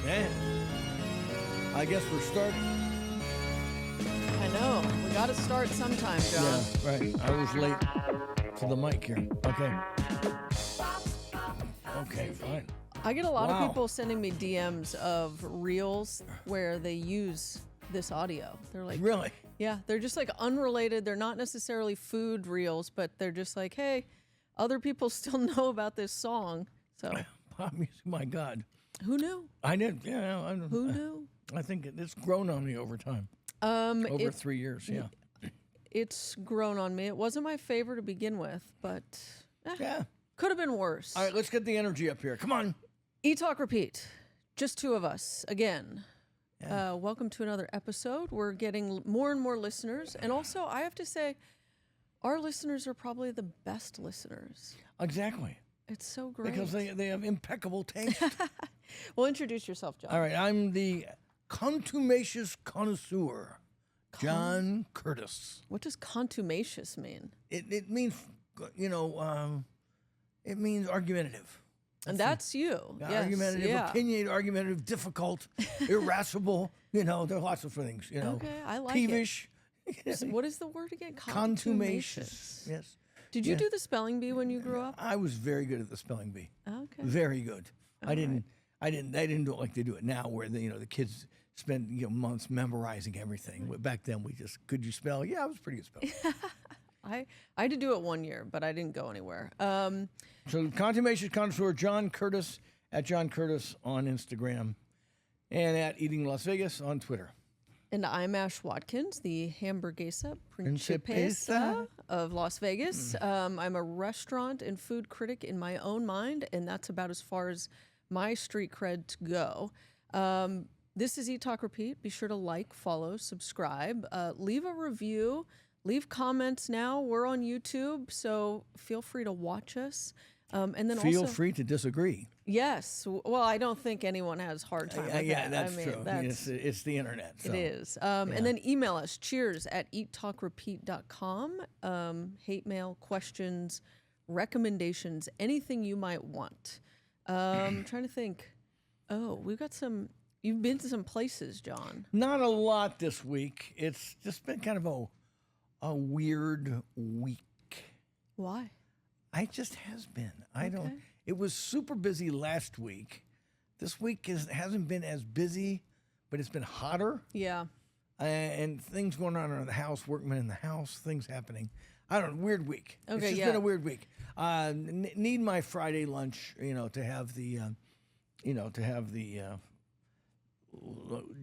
Yeah. I guess we're starting. I know. We got to start sometime, John. Yeah, right. I was late to the mic here. Okay. Okay, fine. I get a lot of people sending me DMs of reels where they use this audio. They're like, Really? Yeah, they're just like unrelated. They're not necessarily food reels, but they're just like, hey, other people still know about this song. So, Pop music, my God. who knew? I didn't. Yeah, Who knew? I think it's grown on me over time. Over 3 years, yeah. It's grown on me. It wasn't my favorite to begin with, but Yeah. could have been worse. All right, let's get the energy up here. Come on. Eat, Talk, Repeat. Just two of us again. Welcome to another episode. We're getting more and more listeners. And also, I have to say, our listeners are probably the best listeners. Exactly. It's so great. Because they have impeccable taste. Well, introduce yourself, John. All right, I'm the contumacious connoisseur, John Curtis. What does contumacious mean? It means, it means argumentative. And that's you. Yes. Argumentative, opinionated, argumentative, difficult, irascible. There are lots of things. Okay, I like peevish. What is the word again? Contumacious. Yes. Did you do the spelling bee when you grew up? I was very good at the spelling bee. Okay. Very good. I didn't do it like they do it now, where the kids spend months memorizing everything. Back then, we just, could you spell? Yeah, I was pretty good spelling. I had to do it 1 year, but I didn't go anywhere. So, contumacious connoisseur John Curtis at John Curtis on Instagram, and at Eating Las Vegas on Twitter. And I'm Ash Watkins, the hamburguesa principesa of Las Vegas. I'm a restaurant and food critic in my own mind, and that's about as far as my street cred go. This is Eat, Talk, Repeat. Be sure to like, follow, subscribe, leave a review, leave comments now. We're on YouTube, so feel free to watch us. And then feel free to disagree. Yes. Well, I don't think anyone has a hard time with that. That's true. It's the internet. So. It is. And then email us, cheers@eattalkrepeat.com. Hate mail, questions, recommendations, anything you might want. I'm trying to think. Oh, we've got some. You've been to some places, John. Not a lot this week. It's just been kind of a weird week. Why? It just has been. It was super busy last week. This week hasn't been as busy, but it's been hotter. Yeah. And things going on around the house, workmen in the house, things happening. I don't know, weird week. Okay, it's just been a weird week. Need my Friday lunch, to have the,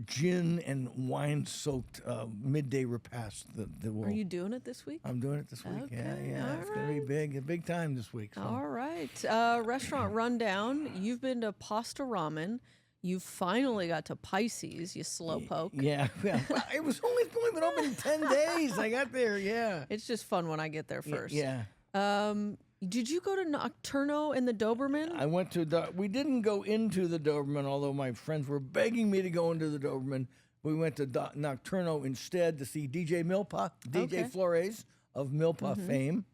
gin and wine-soaked midday repast. Are you doing it this week? I'm doing it this week. Okay, Yeah. It's going to be a big time this week. So. All right. Restaurant rundown. You've been to Pasta Ramen. You finally got to Pisces, you slowpoke. Yeah. Well, it was only been open 10 days. I got there, yeah. It's just fun when I get there first. Yeah. Did you go to Nocturno in the Doberman? I went to we didn't go into the Doberman, although my friends were begging me to go into the Doberman. We went to Nocturno instead to see DJ Flores of Milpa fame.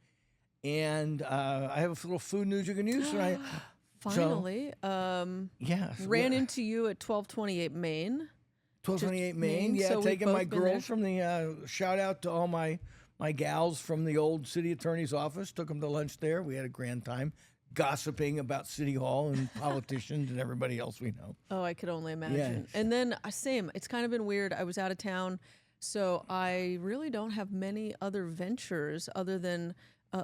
And I have a little food news you can use. Finally. Ran into you at 1228 Main. 1228 Main, yeah. So taking my girls from the, shout out to all my gals from the old city attorney's office. Took them to lunch there. We had a grand time gossiping about City Hall and politicians and everybody else we know. Oh, I could only imagine. Yeah. And then, same. It's kind of been weird. I was out of town, so I really don't have many other ventures other than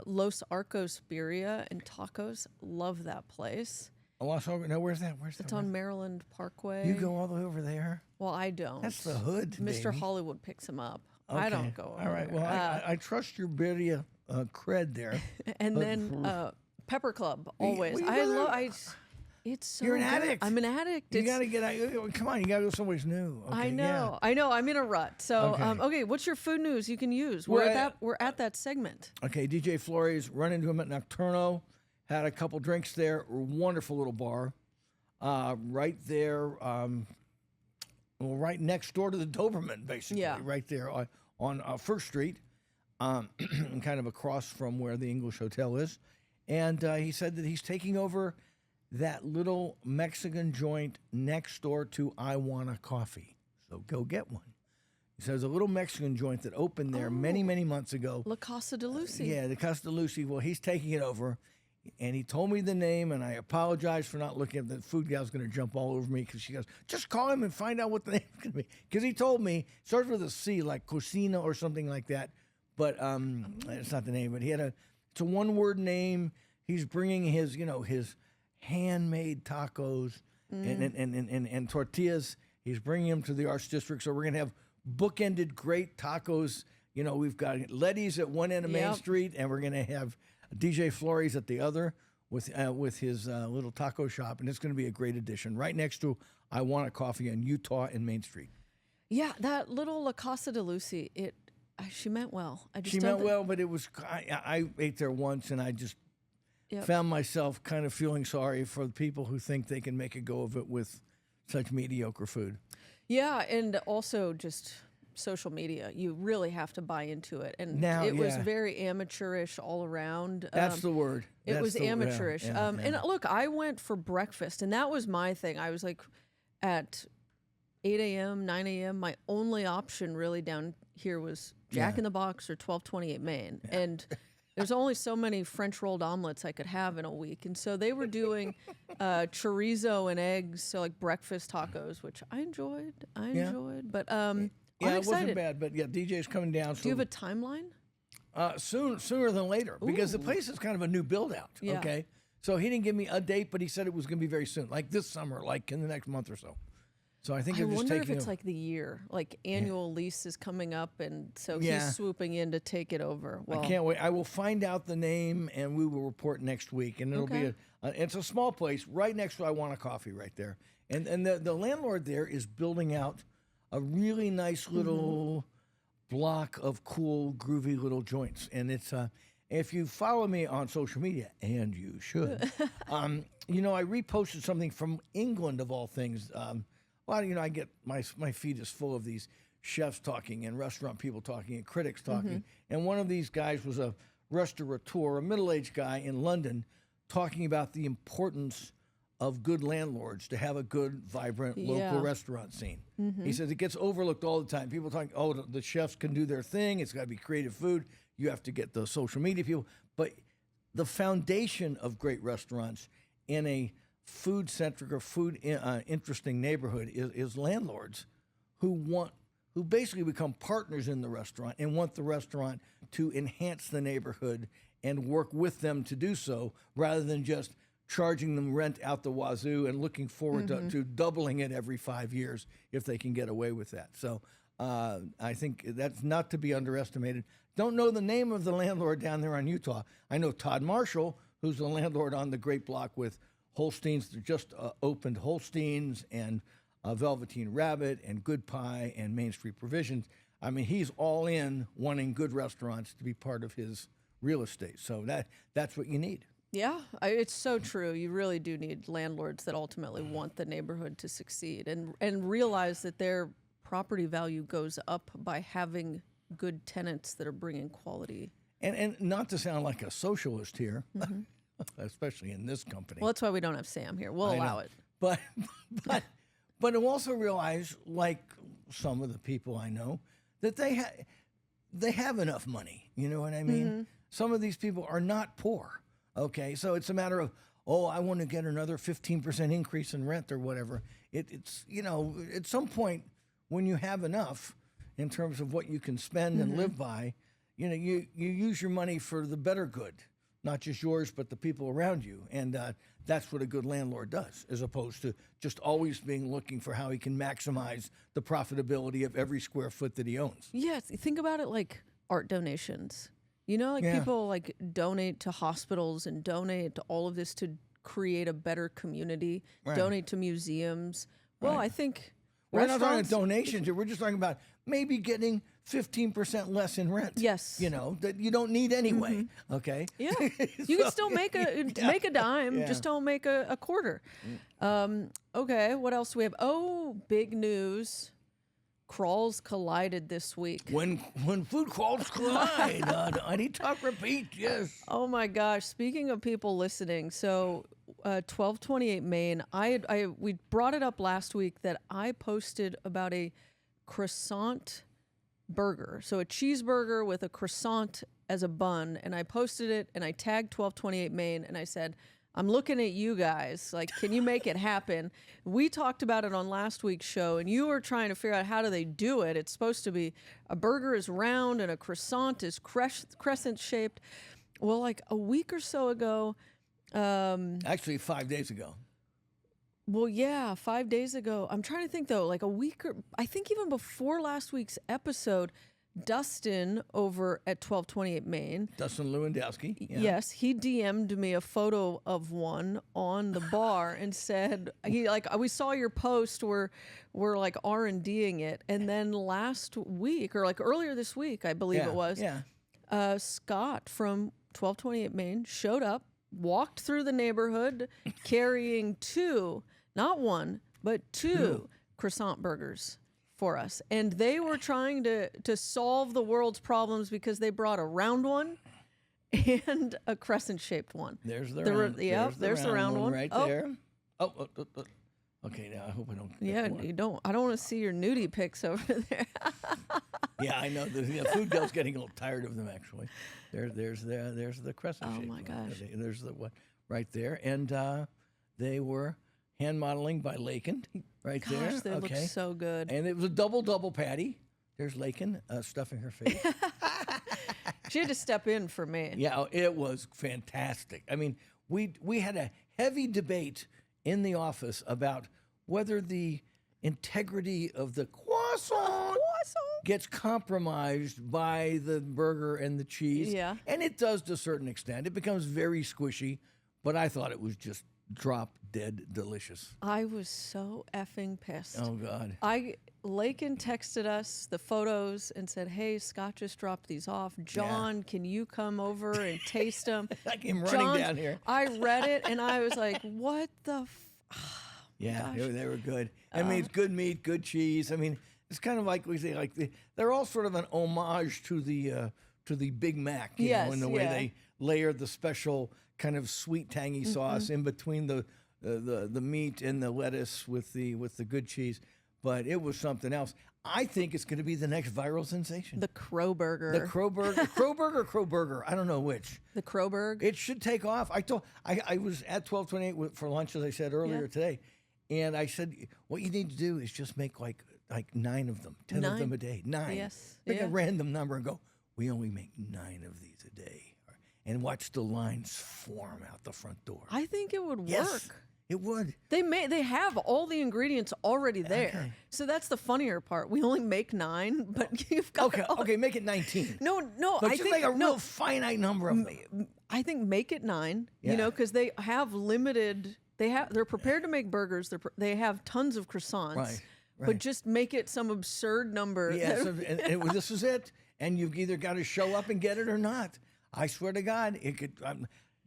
Los Arcos Birria and Tacos. Love that place. No, where's that? It's on Maryland Parkway. You go all the way over there? Well, I don't. That's the hood, Mr. baby. Hollywood picks him up. Okay. I don't go over all right. there. Well, I trust your birria cred there. And then Pepper Club, always. It's so You're an good. addict. I'm an addict. You got to get out. Come on, you got to go someplace new. Okay, I know. yeah. I'm in a rut. So, Okay. What's your food news you can use? We're at that segment. Okay, DJ Flores, run into him at Nocturno, had a couple drinks there. Wonderful little bar, right there. Right next door to the Doberman, basically. Yeah. Right there on First Street, kind of across from where the English Hotel is. And he said that he's taking over that little Mexican joint next door to I Want a Coffee. So go get one. So there's a little Mexican joint that opened there many, many months ago. La Casa De Lucy. Yeah, the Casa De Lucy. Well, he's taking it over. And he told me the name, and I apologize for not looking at the food gal's going to jump all over me because she goes, just call him and find out what the name's going to be. Because he told me, it starts with a C, like Cocina or something like that. But it's not the name. But it's a one-word name. He's bringing his, his handmade tacos and tortillas. He's bringing them to the Arts District. So we're going to have bookended great tacos. We've got Letty's at one end of Main Street, and we're going to have DJ Flores at the other with his little taco shop, and it's going to be a great addition right next to I Want a Coffee on Utah and Main Street. Yeah, that little La Casa De Lucy, she meant well. She meant well, but it was I ate there once, and I just found myself kind of feeling sorry for the people who think they can make a go of it with such mediocre food. Yeah, and also just social media, you really have to buy into it, and now, it was very amateurish all around. That's the word. It was amateurish. And look, I went for breakfast, and that was my thing. I was like, at 8 a.m., 9 a.m., my only option really down here was Jack in the Box or 1228 Main, and there's only so many French rolled omelets I could have in a week, and so they were doing chorizo and eggs, so like breakfast tacos, which I enjoyed, but yeah, I'm it wasn't excited. bad, but DJ's coming down. Do you have a timeline? Sooner than later, because the place is kind of a new build out. Yeah. Okay, so he didn't give me a date, but he said it was going to be very soon, like this summer, like in the next month or so. So I think I they're just wonder if taking it's like the year, like annual lease is coming up, and so he's swooping in to take it over. Well, I can't wait. I will find out the name, and we will report next week. And it'll be it's a small place right next to I Want a Coffee right there. And the landlord there is building out a really nice little block of cool, groovy little joints. And it's if you follow me on social media, and you should, I reposted something from England of all things. I get my feed is full of these chefs talking and restaurant people talking and critics talking. And one of these guys was a restaurateur, a middle-aged guy in London, talking about the importance of good landlords to have a good, vibrant local restaurant scene. He says it gets overlooked all the time. People talking, the chefs can do their thing. It's got to be creative food. You have to get the social media people. But the foundation of great restaurants in a food-centric or interesting neighborhood is landlords who basically become partners in the restaurant and want the restaurant to enhance the neighborhood and work with them to do so, rather than just charging them rent out the wazoo and looking forward to doubling it every 5 years if they can get away with that. So I think that's not to be underestimated. Don't know the name of the landlord down there on Utah. I know Todd Marshall, who's the landlord on the great block with Holstein's. They just opened Holstein's and Velveteen Rabbit and Good Pie and Main Street Provisions. I mean, he's all in wanting good restaurants to be part of his real estate. So that's what you need. Yeah, it's so true. You really do need landlords that ultimately want the neighborhood to succeed and realize that their property value goes up by having good tenants that are bringing quality. And not to sound like a socialist here, especially in this company. Well, that's why we don't have Sam here. We'll allow it. But I also realize, like some of the people I know, that they have enough money. You know what I mean? Some of these people are not poor. Okay, so it's a matter of, I want to get another 15% increase in rent or whatever. It's at some point when you have enough in terms of what you can spend and live by, you use your money for the better good, not just yours, but the people around you. And that's what a good landlord does, as opposed to just always looking for how he can maximize the profitability of every square foot that he owns. Yes, think about it like art donations. People donate to hospitals and donate to all of this to create a better community, donate to museums. Well, I think we're not talking donations here. We're just talking about maybe getting 15% less in rent. Yes. That you don't need anyway. Okay. Yeah. You can still make a dime, just don't make a quarter. Okay, what else do we have? Oh, big news. crawls collided this week. When food crawls collide, I need talk repeat. Yes. Oh my gosh! Speaking of people listening, so 1228 Maine. We brought it up last week that I posted about a croissant burger, so a cheeseburger with a croissant as a bun, and I posted it and I tagged 1228 Maine and I said, I'm looking at you guys. Like, can you make it happen? We talked about it on last week's show, and you were trying to figure out how do they do it. It's supposed to be a burger is round and a croissant is crescent shaped. Well, like a week or so ago. Actually, 5 days ago. Well, yeah, 5 days ago. I'm trying to think, though, like a week or I think even before last week's episode, Dustin over at 1228 Maine. Dustin Lewandowski. Yeah. Yes, he DM'd me a photo of one on the bar and said we saw your post where we're like R&D'ing it, and then last week or like earlier this week, I believe it was. Yeah. Scott from 1228 Maine showed up, walked through the neighborhood carrying two, not one, but two croissant burgers for us, and they were trying to solve the world's problems because they brought a round one and a crescent-shaped one. There's the round. Yeah, there's the round one right there. Oh. Okay, now I hope I don't. Yeah, you don't. I don't want to see your nudie pics over there. Yeah, I know. The food girl's getting a little tired of them. Actually, there's the crescent. Oh shape my one. gosh. There's the one right there, and they were hand modeling by Lakin right there. Gosh, they look so good. And it was a double patty. There's Lakin stuffing her face. She had to step in for me. Yeah, it was fantastic. I mean, we had a heavy debate in the office about whether the integrity of the croissant gets compromised by the burger and the cheese. Yeah. And it does to a certain extent. It becomes very squishy, but I thought it was just drop dead delicious. I was so effing pissed. Oh, God. Lakin texted us the photos and said, hey, Scott just dropped these off. John, can you come over and taste them? I came running down here. I read it and I was like, what the Yeah, they were good. I mean, it's good meat, good cheese. I mean, it's kind of like we say, like they're all sort of an homage to the Big Mac, you know, in the way they layer the special kind of sweet, tangy sauce in between the meat and the lettuce with the good cheese. But it was something else. I think it's going to be the next viral sensation. The Cro-Burger. The Cro-Burger. Cro-Burger. I don't know which. The Cro-Burger. It should take off. I was at 1228 for lunch, as I said earlier today. And I said, what you need to do is just make like 9 of them, 10 of them a day. 9. Yes. Pick a random number and go, we only make 9 of these a day. And watch the lines form out the front door. I think it would Yes, work. it would. They have all the ingredients already there. Okay. So that's the funnier part. We only make 9, but you've got Okay, make it 19. No, But I just think make a real finite number of them. I think make it 9. Yeah. You know, because they have limited. They're prepared to make burgers. They have tons of croissants. Right. But just make it some absurd number. Yeah, this is it. And you've either got to show up and get it or not. I swear to God, it could.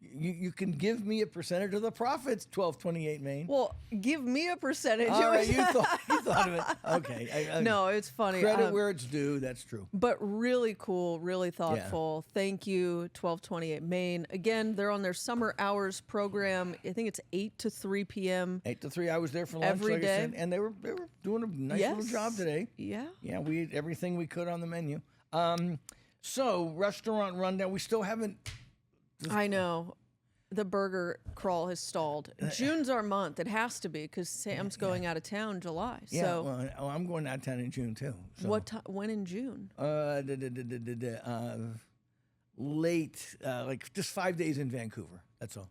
You can give me a percentage of the profits, 1228 Maine. Well, give me a percentage. All right, you thought of it. Okay. No, it's funny. Credit where it's due. That's true. But really cool, really thoughtful. Thank you, 1228 Maine. Again, they're on their summer hours program. I think it's 8 to 3 p.m. 8 to 3. I was there for lunch every like day. I said, and they were doing a nice little job today. Yeah. Yeah, we ate everything we could on the menu. So restaurant rundown. We still haven't. I know. The burger crawl has stalled. June's our month. It has to be because Sam's going out of town July. Yeah, so well, I'm going out of town in June too. So. when in June? Late, like just 5 days in Vancouver. That's all.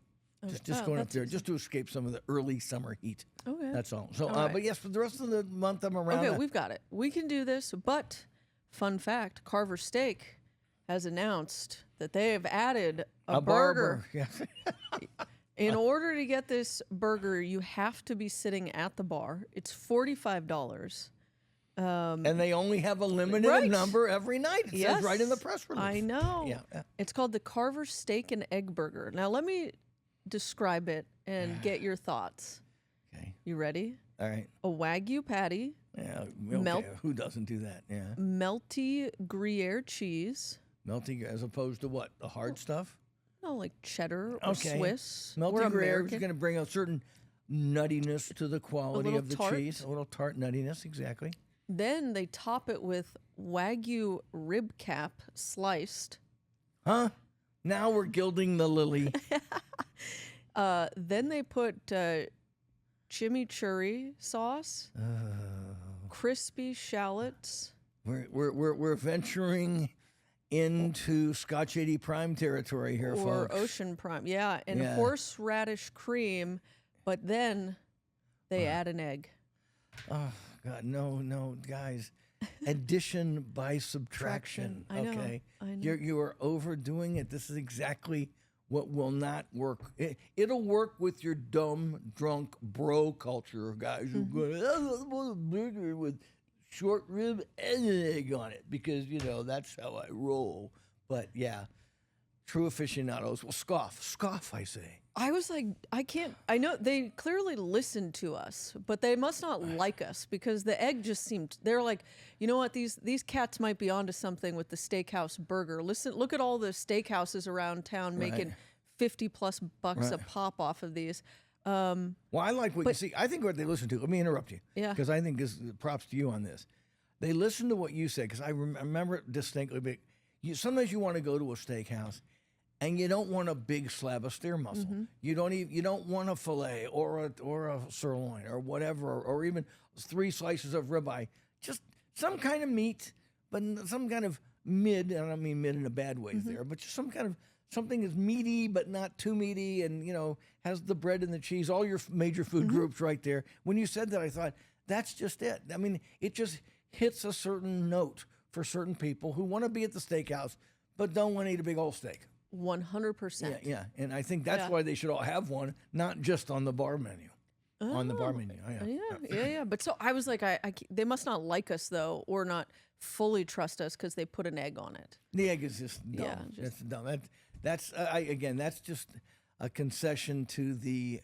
Just going up there, just to escape some of the early summer heat. Okay. That's all. So, right. but yes, for the rest of the month, I'm around. Okay, we've got it. We can do this. But fun fact: Carver Steak has announced that they have added a burger. Yeah. In order to get this burger, you have to be sitting at the bar. It's $45. And they only have a limited number every night. It says right in the press release. I know. Yeah. It's called the Carver Steak and Egg Burger. Now, let me describe it and get your thoughts. Okay. You ready? All right. A Wagyu patty, Yeah, okay. Melt- Who doesn't do that? Yeah. Melty Gruyere cheese. Melty as opposed to what? The hard stuff? No, like cheddar or Okay. Swiss Melty or Gruyere is American. going to bring a certain nuttiness to the quality little of the tart. cheese. A little tart nuttiness, exactly. Then they top it with Wagyu rib cap sliced. Huh? Now we're gilding the lily. Then they put chimichurri sauce, crispy shallots. We're venturing into Scotch 80 Prime territory here, Or folks. ocean prime, yeah, and Yeah. horseradish cream, but then they add an egg. Oh God, no, guys! Addition by subtraction. I know, Okay, I know. you are overdoing it. This is exactly what will not work. It'll work with your dumb, drunk bro culture guys who Mm-hmm. go, "I want a burger with short rib and an egg on it," because that's how I roll. But yeah, true aficionados will scoff. I say. I was like, I know they clearly listened to us, but they must not like us because the egg just seemed, they're like, you know what, these cats might be onto something with the steakhouse burger. Listen, look at all the steakhouses around town making $50+ a pop off of these. Well, I like what you see. I think what they listen to. Let me interrupt you. Yeah. Because I think this props to you on this. They listen to what you said because I remember it distinctly. But sometimes you want to go to a steakhouse, and you don't want a big slab of steer muscle. You don't want a fillet or a sirloin or whatever, or even 3 slices of ribeye. Just some kind of meat, but some kind of mid. I don't mean mid in a bad way there, but just some kind of something that's meaty but not too meaty, and has the bread and the cheese, all your major food groups right there. When you said that, I thought that's just it. I mean, it just hits a certain note for certain people who want to be at the steakhouse but don't want to eat a big old steak. 100%. Yeah, and I think that's why they should all have one, not just on the bar menu. On the bar menu, Yeah. But so I was like, they must not like us though, or not fully trust us because they put an egg on it. The egg is just dumb. Yeah, That's dumb. That's just a concession to the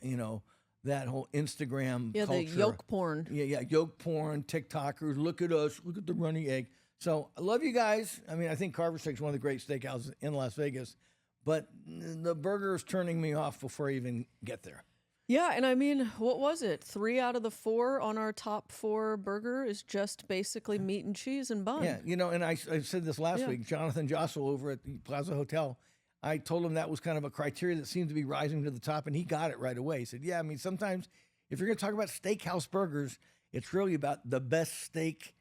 that whole Instagram Yeah, culture. the yolk porn. Yeah, yolk porn, TikTokers. Look at us. Look at the runny egg. So I love you guys. I mean, I think Carver Steak's one of the great steakhouses in Las Vegas, but the burger is turning me off before I even get there. Yeah, and I mean, what was it? 3 out of the 4 on our top 4 burger is just basically meat and cheese and bun. Yeah, and I said this last week. Jonathan Jossel over at the Plaza Hotel, I told him that was kind of a criteria that seemed to be rising to the top, and he got it right away. He said, yeah, I mean, sometimes if you're going to talk about steakhouse burgers, it's really about the best steak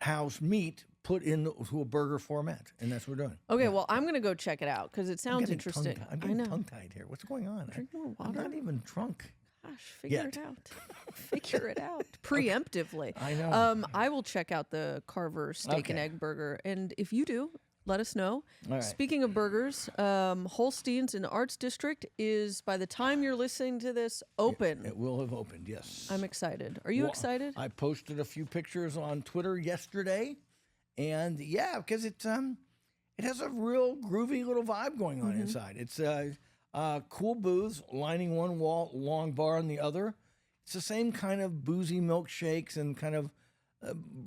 house meat put into a burger format, and that's what we're doing. Okay, well, I'm going to go check it out because it sounds getting interesting. I'm getting tongue-tied here. What's going on? Drink more I'm water. not even drunk. Gosh, figure it out. Figure it out preemptively. I know. I will check out the Carver steak and egg burger, and if you do, let us know. All right. Speaking of burgers, Holstein's in the Arts District is, by the time you're listening to this, open. It will have opened, yes. I'm excited. Are you excited? I posted a few pictures on Twitter yesterday, and yeah, because it has a real groovy little vibe going on inside. It's cool booths lining one wall, long bar on the other. It's the same kind of boozy milkshakes and kind of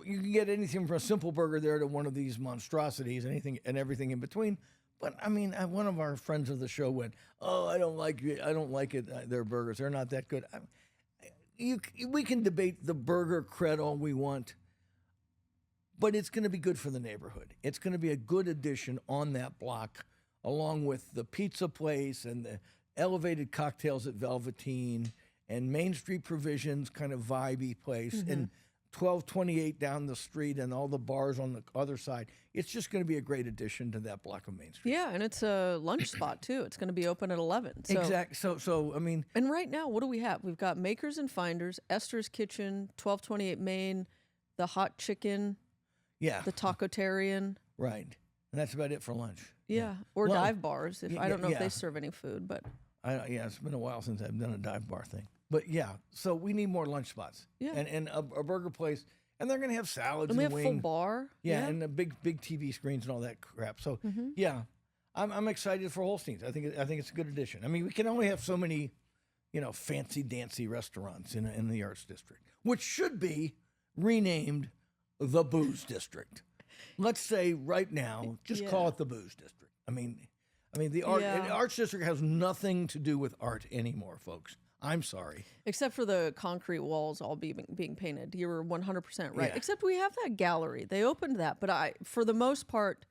you can get anything from a simple burger there to one of these monstrosities, anything and everything in between. But I mean, one of our friends of the show went, "Oh, I don't like it. I don't like it. Their burgers, they're not that good." We can debate the burger cred all we want, but it's going to be good for the neighborhood. It's going to be a good addition on that block, along with the pizza place and the elevated cocktails at Velveteen and Main Street Provisions, kind of vibey place, and 1228 down the street and all the bars on the other side. It's just going to be a great addition to that block of Main Street. Yeah, and it's a lunch spot too. It's going to be open at 11. So. Exactly. So I mean, and right now, what do we have? We've got Makers and Finders, Esther's Kitchen, 1228 Main, the Hot Chicken, yeah, the Tacotarian. Right, and that's about it for lunch. Yeah, or dive bars. I don't know if yeah. they serve any food, but it's been a while since I've done a dive bar thing. But yeah, so we need more lunch spots. Yeah. And a burger place. And they're going to have salads and we and have wings. full bar. Yeah, and the big TV screens and all that crap. So yeah, I'm excited for Holstein's. I think it's a good addition. I mean, we can only have so many, fancy dancy restaurants in the Arts District, which should be renamed the Booze District. Let's say right now, just call it the Booze District. I mean, the Arts District has nothing to do with art anymore, folks. I'm sorry. Except for the concrete walls all being painted. You were 100% right. Yeah. Except we have that gallery. They opened that, but for the most part,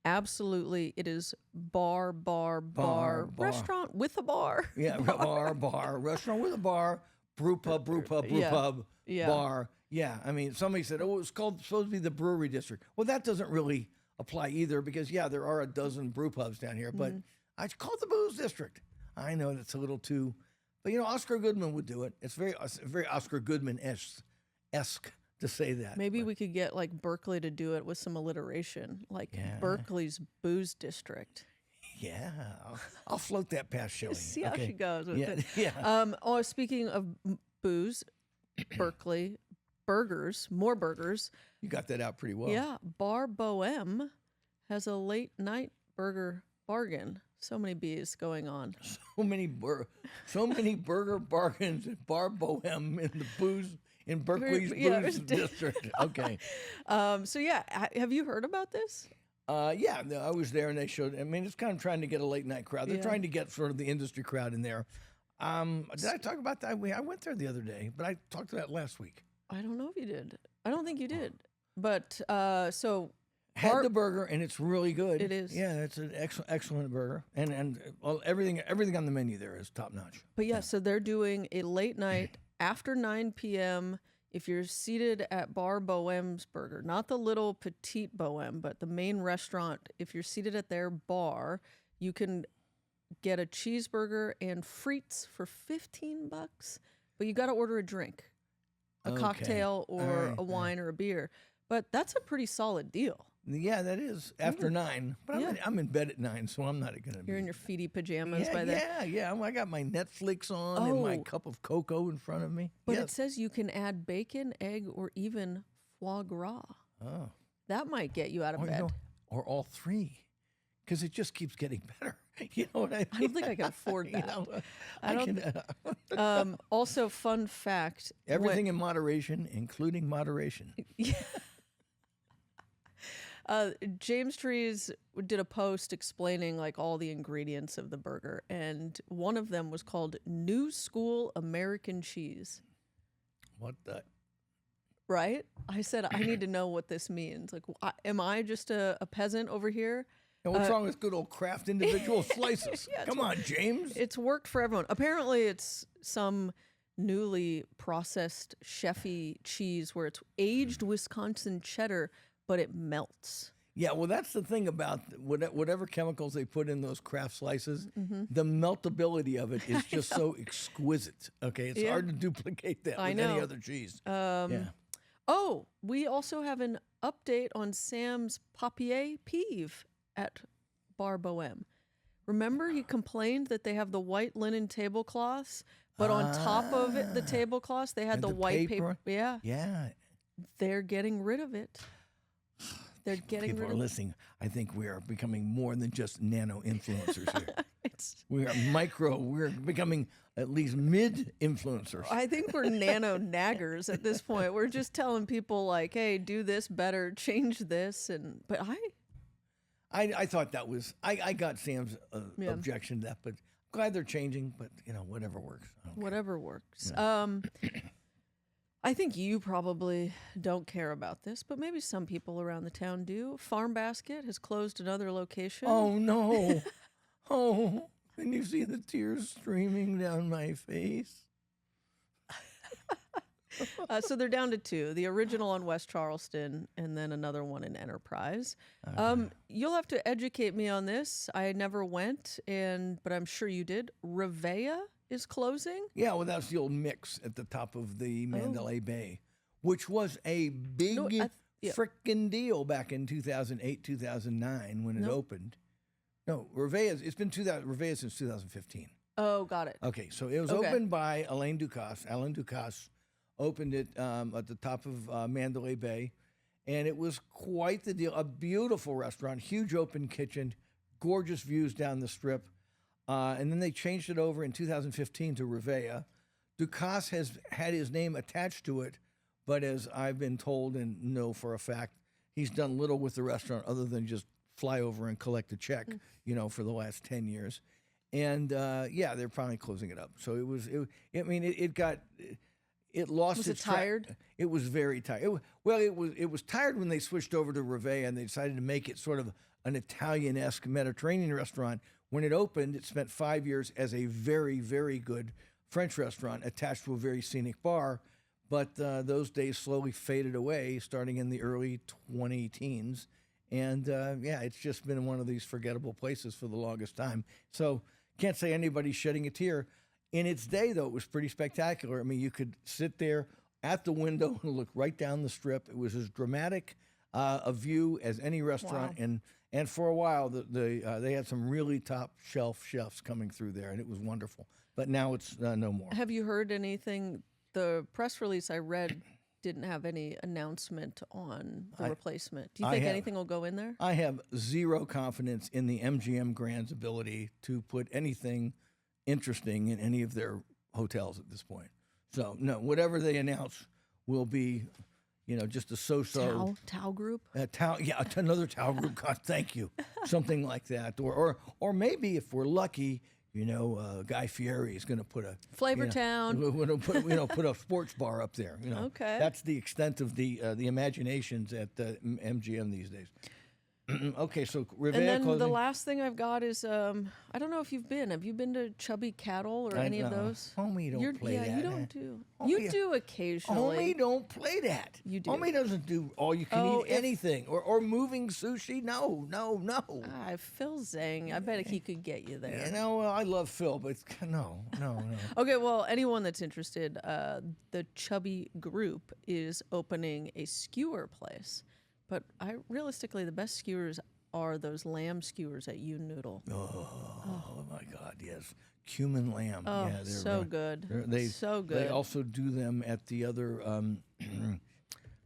absolutely, it is bar, restaurant with a bar. Yeah, bar, restaurant with a bar, brew pub, bar. Yeah, I mean, somebody said, oh, it's supposed to be the brewery district. Well, that doesn't really apply either because, there are a dozen brew pubs down here, but I call it the Booze District. I know that's a little too, but Oscar Goodman would do it. It's very Oscar Goodman-esque to say that. Maybe we could get like Berkeley to do it with some alliteration, like Berkeley's Booze District. Yeah, I'll float that past Shelley. See how she goes with it. Yeah. Speaking of booze, Berkeley, burgers, more burgers. You got that out pretty well. Yeah, Bar Boheme has a late night burger bargain. So many B's going on. So many burger bargains at Bar Boheme in Berkeley's Booze District. Okay. Have you heard about this? I was there and they showed. I mean, it's kind of trying to get a late night crowd. They're trying to get sort of the industry crowd in there. Did I talk about that? I went there the other day, but I talked about it last week. I don't know if you did. I don't think you did. But had the burger and it's really good. It is. Yeah, it's an excellent burger, and everything on the menu there is top notch. But so they're doing a late night after 9 p.m. If you're seated at Bar Boheme's Burger, not the little petite Boheme, but the main restaurant, if you're seated at their bar, you can get a cheeseburger and frites for $15, but you got to order a drink, a cocktail or a wine or a beer. But that's a pretty solid deal. Yeah, that is after 9. But I'm in bed at 9, so I'm not going to be. You're in your feety pajamas by then. Yeah. I got my Netflix on and my cup of cocoa in front of me. But it says you can add bacon, egg, or even foie gras. Oh. That might get you out of bed. Or all three, because it just keeps getting better. You know what I mean? I don't think I can afford that. Also, fun fact. Everything in moderation, including moderation. Yeah. James Trees did a post explaining like all the ingredients of the burger, and one of them was called New School American Cheese. What the? Right? I said, I need to know what this means. Like, am I just a peasant over here? And what's wrong with good old Kraft individual slices? Come on, James. It's worked for everyone. Apparently, it's some newly processed chefy cheese where it's aged Wisconsin cheddar, but it melts. Yeah, well, that's the thing about whatever chemicals they put in those Kraft slices, the meltability of it is just so exquisite. Okay, it's hard to duplicate that with any other cheese. Oh, we also have an update on Sam's papier Peeve at Bar Boheme. Remember, he complained that they have the white linen tablecloths, but on top of it, the tablecloths, they had the white paper. Yeah. They're getting rid of it. They're getting People rid are of listening. I think we are becoming more than just nano influencers here. We are micro. We're becoming at least mid influencers. I think we're nano naggers at this point. We're just telling people like, "Hey, do this better, change this." But I thought that was I got Sam's objection to that, but glad they're changing. But whatever works. Whatever works. Yeah. I think you probably don't care about this, but maybe some people around the town do. Farm Basket has closed another location. Oh, no. Oh, can you see the tears streaming down my face? So they're down to 2. The original on West Charleston and then another one in Enterprise. You'll have to educate me on this. I never went, but I'm sure you did. Revea is closing? Yeah, well, that's the old mix at the top of the Mandalay Bay, which was a big frickin' deal back in 2008, 2009 when it opened. No, Revea's been Revea since 2015. Oh, got it. Okay, so it was opened by Alain Ducasse. Alain Ducasse opened it at the top of Mandalay Bay, and it was quite the deal. A beautiful restaurant, huge open kitchen, gorgeous views down the strip. And then they changed it over in 2015 to Revea. Ducasse has had his name attached to it But as I've been told and know for a fact, he's done little with the restaurant other than just fly over and collect a check, for the last 10 years. And they're probably closing it up. So it lost Was its it tired? It was very tired. It was tired when they switched over to Reve and they decided to make it sort of an Italian-esque Mediterranean restaurant. When it opened, it spent 5 years as a very, very good French restaurant attached to a very scenic bar. But those days slowly faded away starting in the early 20-teens. And it's just been one of these forgettable places for the longest time. So can't say anybody's shedding a tear. In its day, though, it was pretty spectacular. I mean, you could sit there at the window and look right down the strip. It was as dramatic a view as any restaurant. Wow. And for a while, they had some really top shelf chefs coming through there, and it was wonderful. But now it's no more. Have you heard anything? The press release I read didn't have any announcement on the replacement. Do you think anything will go in there? I have zero confidence in the MGM Grand's ability to put anything interesting in any of their hotels at this point. So, no, whatever they announce will be, just a so-so. Tao Group? Another Tao Group. God, thank you. Something like that. Or maybe if we're lucky, Guy Fieri is going to put a Flavor Town. Put a sports bar up there. Okay. That's the extent of the imaginations at the MGM these days. Okay, so Revere And then clothing. the last thing I've got is I don't know if you've been. Have you been to Chubby Cattle or any of those? Homie don't play that. You don't do. Homie- You do occasionally. Homie don't play that. You do. Homie doesn't do all you can eat anything or moving sushi. No. Phil Zhang. I bet he could get you there. I love Phil, but no. Okay, well, anyone that's interested, the Chubby Group is opening a skewer place. But realistically, the best skewers are those lamb skewers at You Noodle. Oh my God, yes. Cumin lamb. Oh, yeah, they're so good. So good. They also do them at the other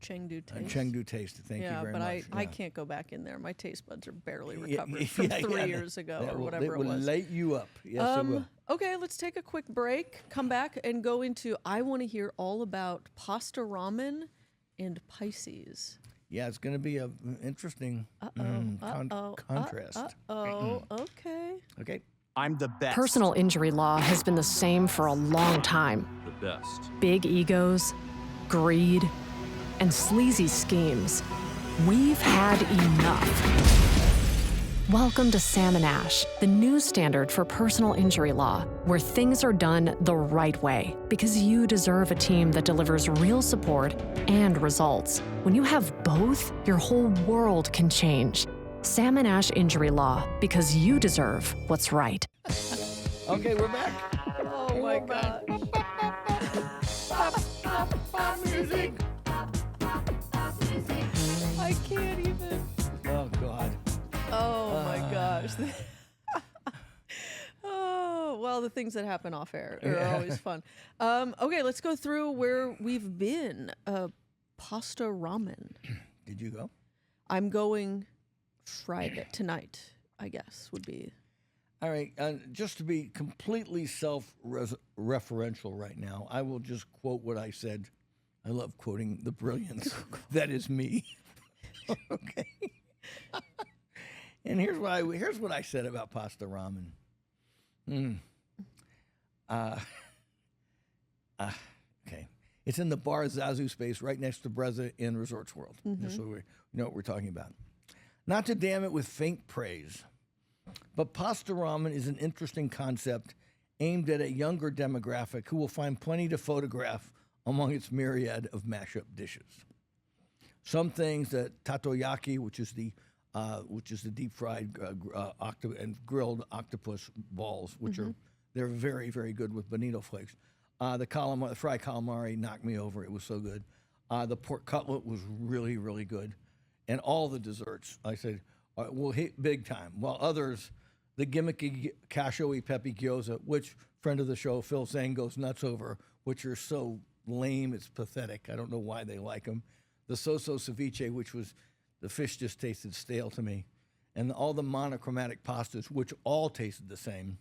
Chengdu Taste. Chengdu Taste. Thank you very much. much. I can't go back in there. My taste buds are barely recovered from 3 years ago or whatever it was. It will light you up. Yes, it will. Okay, let's take a quick break, come back, and go into I want to hear all about pasta ramen and Pisces. Yeah, it's going to be an interesting contrast. Okay. Okay. I'm the best. Personal injury law has been the same for a long time. The best. Big egos, greed, and sleazy schemes. We've had enough. Welcome to Sam and Ash, the new standard for personal injury law, where things are done the right way, because you deserve a team that delivers real support and results. When you have both, your whole world can change. Sam and Ash Injury Law, because you deserve what's right. Okay, we're back. Oh my God. Music. I can't even. Oh God. Oh my gosh. Oh, well, the things that happen off air are always fun. Okay, let's go through where we've been. Pasta ramen. Did you go? I'm going Friday tonight, I guess, would be. All right, just to be completely self-referential right now, I will just quote what I said. I love quoting the brilliance. That is me. Okay. And here's what I said about pasta ramen. Okay. It's in the Bar Zazu space right next to Breza in Resorts World. Just so we know what we're talking about. Not to damn it with faint praise, but pasta ramen is an interesting concept aimed at a younger demographic who will find plenty to photograph among its myriad of mashup dishes. Some things that takoyaki, which is the deep fried and grilled octopus balls, which they're very, very good with bonito flakes. The fried calamari knocked me over. It was so good. The pork cutlet was really, really good. And all the desserts, I said, will hit big time. While others, the Gimmicky cashew peppy gyoza, which friend of the show, Phil Zhang, goes nuts over, which are so lame, it's pathetic. I don't know why they like them. The so-so ceviche, which was, the fish just tasted stale to me. And all the monochromatic pastas, which all tasted the same,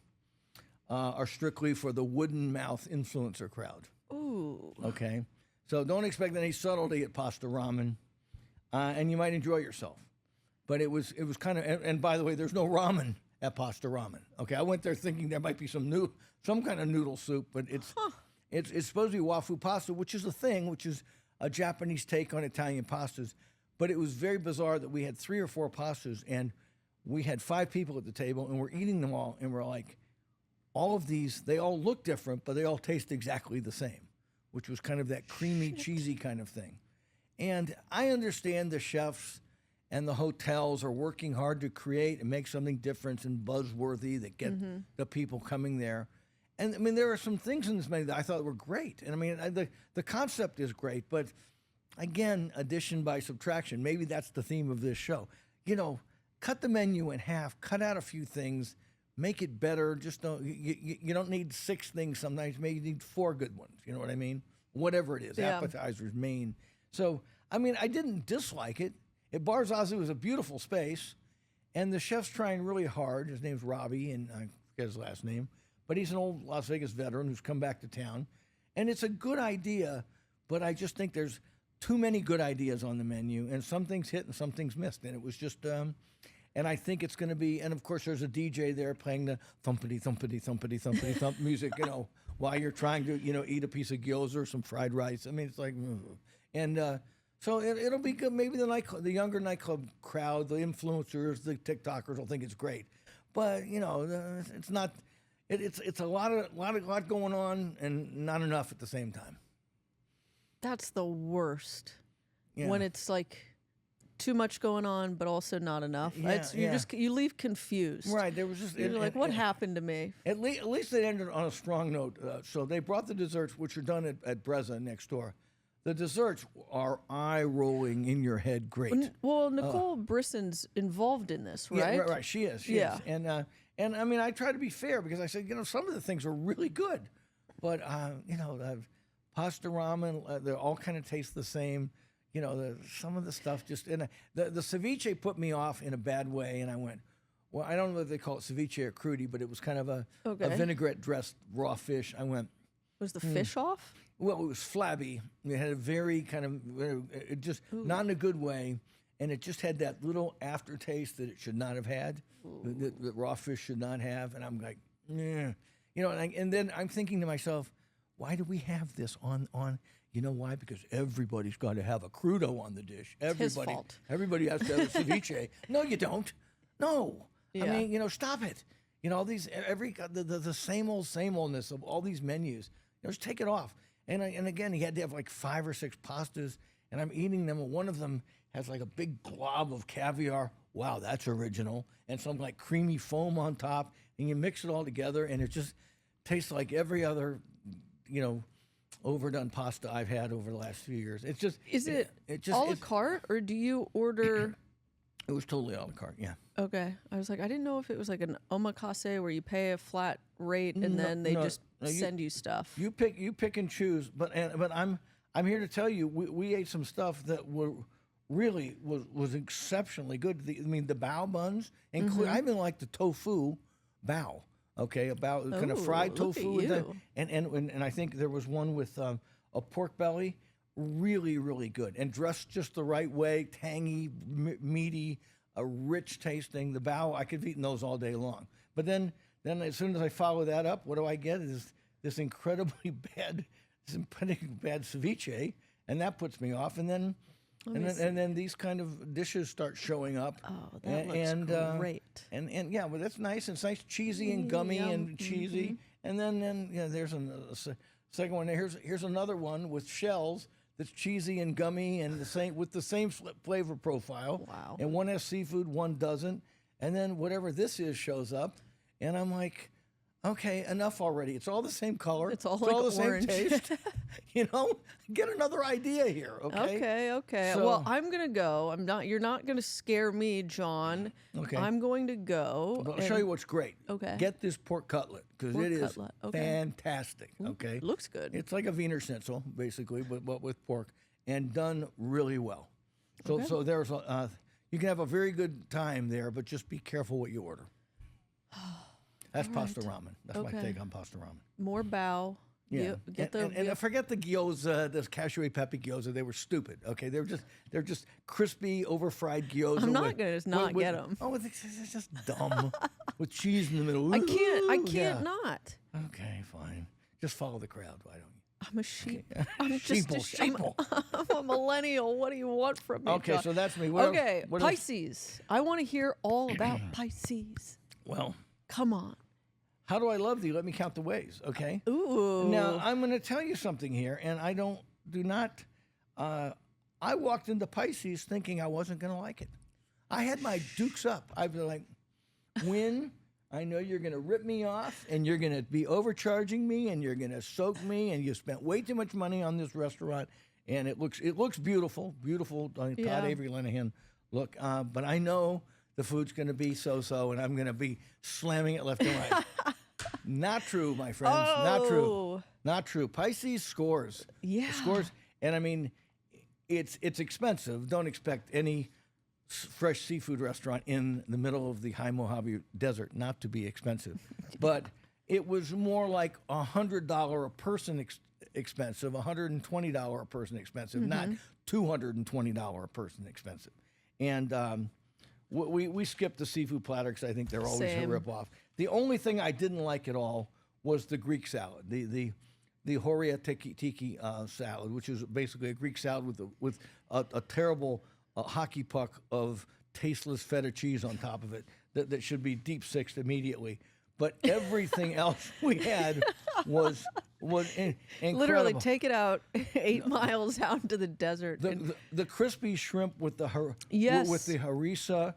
are strictly for the wooden mouth influencer crowd. Ooh. Okay? So don't expect any subtlety at pasta ramen, and you might enjoy yourself. But it was kind of, and by the way, there's no ramen at pasta ramen. Okay, I went there thinking there might be some kind of noodle soup, but it's supposed to be wafu pasta, which is a thing, which is a Japanese take on Italian pastas. But it was very bizarre that we had 3 or 4 pastas, and we had 5 people at the table, and we're eating them all, and we're like, all of these, they all look different, but they all taste exactly the same, which was kind of that creamy, cheesy kind of thing. And I understand the chefs and the hotels are working hard to create and make something different and buzzworthy that get the people coming there. And I mean, there are some things in this menu that I thought were great. And I mean, the concept is great, but again, addition by subtraction. Maybe that's the theme of this show. You know, cut the menu in half, cut out a few things, make it better. Just don't, you don't need 6 things sometimes. Maybe you need 4 good ones. You know what I mean? Whatever it is, appetizers, main. So, I mean, I didn't dislike it. At Bar Zazu is a beautiful space, and the chef's trying really hard. His name's Robbie, and I forget his last name, but he's an old Las Vegas veteran who's come back to town. And it's a good idea, but I just think there's too many good ideas on the menu, and some things hit and some things missed. And it was just, and I think it's going to be, and of course there's a DJ there playing the thumpity, thumpity, thumpity, thumpity, thump music, you know, while you're trying to, you know, eat a piece of gyoza or some fried rice. I mean, it's like, and so it'll be good. Maybe the younger nightclub crowd, the influencers, the TikTokers will think it's great, but you know, it's not. It's a lot going on and not enough at the same time. That's the worst. When it's like too much going on, but also not enough. You leave confused. Right. There was just you're like, what happened to me? At least they ended on a strong note. So they brought the desserts, which are done at Breza next door. The desserts are eye-rolling, in your head great. Well, Nicole Brisson's involved in this, right? Yeah, right. She is. She is. And I mean, I try to be fair because I said, you know, some of the things are really good, but you know, pasta ramen, they all kind of taste the same. You know, some of the stuff just the ceviche put me off in a bad way, and I went, well, I don't know if they call it ceviche or crudi, but it was kind of a vinaigrette dressed raw fish. I went. Was the fish off? Well, it was flabby. It had a very kind of, it just, not in a good way. And it just had that little aftertaste that it should not have had, that raw fish should not have. And I'm like, yeah. You know, and then I'm thinking to myself, why do we have this on, you know why? Because everybody's got to have a crudo on the dish. His fault. Everybody has to have a ceviche. No, you don't. No. Yeah. I mean, you know, stop it. You know, all these, the same oldness of all these menus. You know, just take it off. And again, he had to have like 5 or 6 pastas, and I'm eating them, and one of them has like a big glob of caviar. Wow, that's original. And some like creamy foam on top, and you mix it all together, and it just tastes like every other, you know, overdone pasta I've had over the last few years. It's just is it a la carte, or do you order? It was totally a la carte, yeah. Okay, I was like, I didn't know if it was like an omakase where you pay a flat rate and then they just send you stuff. You pick and choose, but I'm here to tell you we ate some stuff that was exceptionally good. I mean, the bao buns, I even like the tofu bao. Okay, about kind of fried tofu, and I think there was one with a pork belly, really, really good, and dressed just the right way, tangy, meaty, a rich tasting. The bao, I could have eaten those all day long. But then as soon as I follow that up, what do I get? Is this incredibly bad ceviche, and that puts me off. And then these kind of dishes start showing up. Oh, that looks great. And yeah, well, that's nice. It's nice, cheesy and gummy and cheesy. And then there's a second one. Here's another one with shells that's cheesy and gummy and with the same flavor profile. Wow. And one has seafood, one doesn't. And then whatever this is shows up, and I'm like, okay, enough already. It's all the same color. It's all like the orange. same taste. You know, get another idea here, okay? Okay. So, well, I'm gonna go. You're not gonna scare me, John. Okay. I'm going to go. But I'll show you what's great. Okay. Get this pork cutlet because it is cutlet. Okay. fantastic. Okay. Looks good. It's like a Wiener Schnitzel, basically, but with pork, and done really well. So there's you can have a very good time there, but just be careful what you order. That's pasta ramen. That's my take on pasta ramen. More bao, Yeah, Get the and forget the gyoza, the cashew peppy gyoza. They were stupid. Okay, they're just crispy, over fried gyoza. I'm not gonna not get them. Oh, it's just dumb with cheese in the middle. I can't Yeah. not. Okay, fine. Just follow the crowd. Why don't you? I'm a sheep. I'm just Sheeple. I'm a millennial. What do you want from me? Okay, John? so that's me. What Okay, else? What else? Pisces. I want to hear all about Pisces. Well, Come on. how do I love thee? Let me count the ways. Okay. Ooh. Now I'm going to tell you something here, and I walked into Pisces thinking I wasn't going to like it. I had my dukes up. I was like, when I know you're going to rip me off, and you're going to be overcharging me, and you're going to soak me, and you spent way too much money on this restaurant, and it looks beautiful, Todd Yeah. Avery Lenahan look. But I know the food's going to be so, and I'm going to be slamming it left and right. Not true, my friends. Not true. Oh. Not true. Pisces scores. Yeah. Scores. And I mean, it's expensive. Don't expect any fresh seafood restaurant in the middle of the high Mojave Desert not to be expensive. But it was more like $100 a person expensive, $120 a person expensive, not $220 a person expensive. And we skipped the seafood platter because I think they're always Same. a rip-off. The only thing I didn't like at all was the Greek salad, the Horia tiki salad, which is basically a Greek salad with a terrible hockey puck of tasteless feta cheese on top of it that should be deep sixed immediately. But everything else we had was incredible. Literally take it out 8 miles out into the desert. The crispy shrimp with the Yes. with the harissa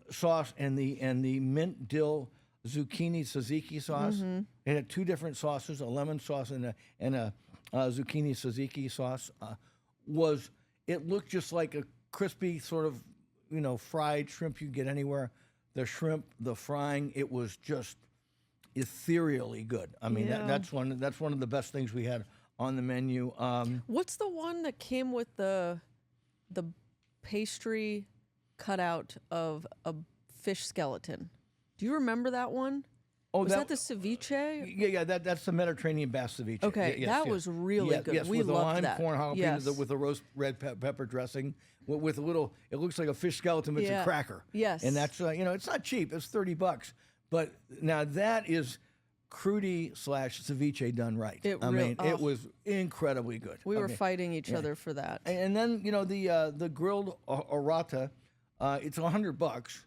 sauce and the mint dill zucchini tzatziki sauce. It had 2 different sauces, a lemon sauce and a zucchini tzatziki sauce. It looked just like a crispy sort of fried shrimp you get anywhere. The shrimp, the frying, it was just ethereally good. I mean, Yeah. that's one of the best things we had on the menu. What's the one that came with the pastry cutout of a fish skeleton? Do you remember that one? Oh, Was that the ceviche? Yeah, that's the Mediterranean bass ceviche. Okay, Yes, that yes. was really good. Yes, We with the loved lime, that. corn jalapeno, Yes. with the roast red pepper dressing, with a little. It looks like a fish skeleton, but it's Yeah. a cracker. Yes. and that's it's not cheap. It's $30, but now that is crudy / ceviche done right. It it was incredibly good. We were fighting each other for that. And then the grilled orata, it's $100.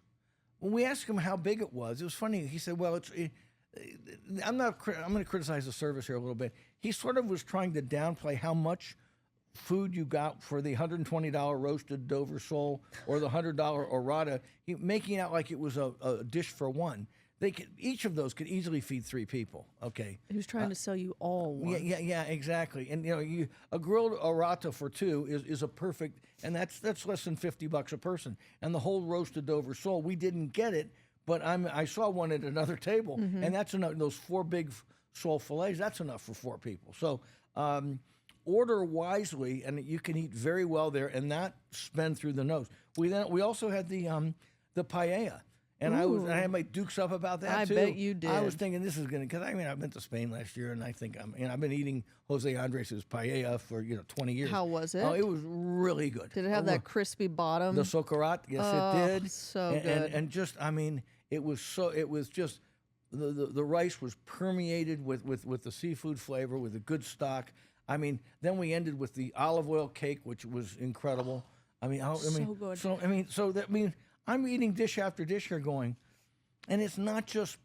When we asked him how big it was funny. He said, "Well, I'm going to criticize the service here a little bit. He sort of was trying to downplay how much food you got for the $120 roasted Dover sole or the $100 orata, making out like it was a dish for one. Each of those could easily feed 3 people. Okay." He was trying to sell you all one. Yeah, exactly. And a grilled orata for 2 is a perfect, and that's less than $50 a person. And the whole roasted Dover sole, we didn't get it, but I saw one at another table, and that's enough. Those 4 big sole fillets, that's enough for 4 people. So order wisely, and you can eat very well there, and not spend through the nose. We also had the paella. And I had my dukes up about that too. I bet you did. I was thinking this is gonna, because I've been to Spain last year, and I think I've been eating Jose Andres' paella for 20 years. How was it? Oh, it was really good. Did it have that crispy bottom? The socarat? Yes, it did. So and, good. And just it was just the rice was permeated with the seafood flavor, with a good stock. Then we ended with the olive oil cake, which was incredible. So good. I'm eating dish after dish here going, and it's not just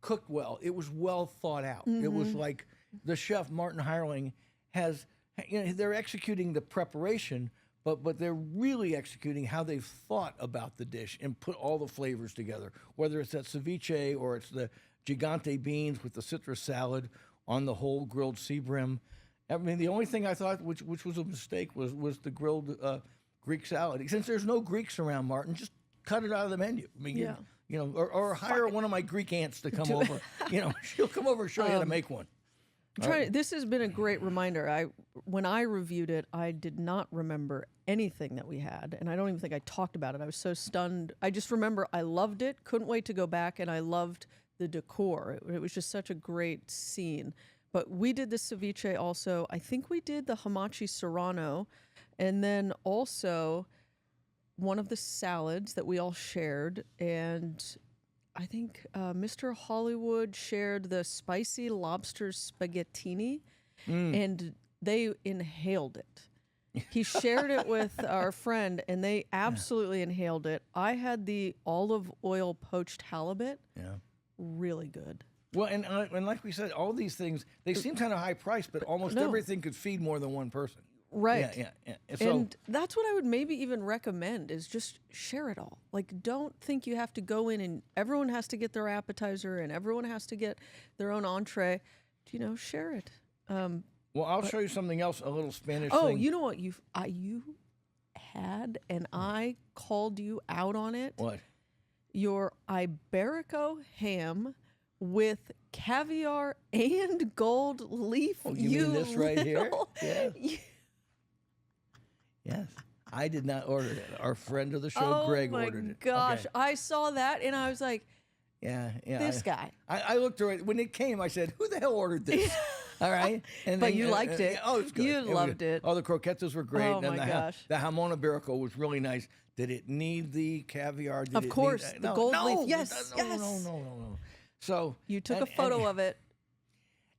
cooked well. It was well thought out. It was like the chef, Martin Hirling, they're executing the preparation, but they're really executing how they've thought about the dish and put all the flavors together, whether it's that ceviche or it's the gigante beans with the citrus salad on the whole grilled sea brim. The only thing I thought, which was a mistake, was the grilled Greek salad. Since there's no Greeks around, Martin, just cut it out of the menu. Or hire one of my Greek aunts to come over. She'll come over and show you how to make one. This has been a great reminder. When I reviewed it, I did not remember anything that we had, and I don't even think I talked about it. I was so stunned. I just remember I loved it, couldn't wait to go back, and I loved the decor. It was just such a great scene. But we did the ceviche also. I think we did the hamachi serrano, and then also one of the salads that we all shared. And I think Mr. Hollywood shared the spicy lobster spaghettini, and they inhaled it. He shared it with our friend, and they absolutely inhaled it. I had the olive oil poached halibut. Yeah. Really good. Well, and like we said, all these things, they seem kind of high priced, but almost everything could feed more than one person. Right. Yeah. So, And that's what I would maybe even recommend is just share it all. Like, don't think you have to go in and everyone has to get their appetizer and everyone has to get their own entree. Share it. well, I'll show you something else, a little Spanish Oh, thing. you know what you had, and I called you out on it. What? Your Iberico ham with caviar and gold leaf. Oh, you mean this right here? Yes. You- Yes. I did not order it. Our friend of the show, Greg, ordered it. Oh my gosh. Okay. I saw that and I was like, Yeah. this guy. I looked through it. When it came, I said, who the hell ordered this? All right. And But then, you liked it. Oh, it was good. You was loved good. it. Oh, the croquettes were great. Oh, and my gosh. The jamon iberico was really nice. Did it need the caviar? Did Of it course, need, the no, gold no, leaf. it Yes, does- yes. No. So You took a photo of it.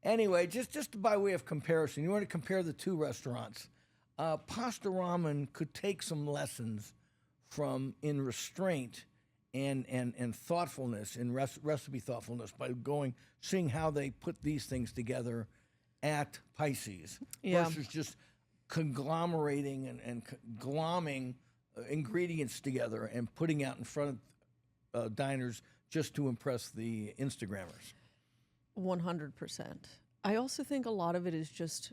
Anyway, just by way of comparison, you want to compare the two restaurants. Pasta Ramen could take some lessons in restraint and thoughtfulness, in recipe thoughtfulness, by seeing how they put these things together at Pisces versus just conglomerating and glomming ingredients together and putting out in front of diners just to impress the Instagrammers. 100%. I also think a lot of it is just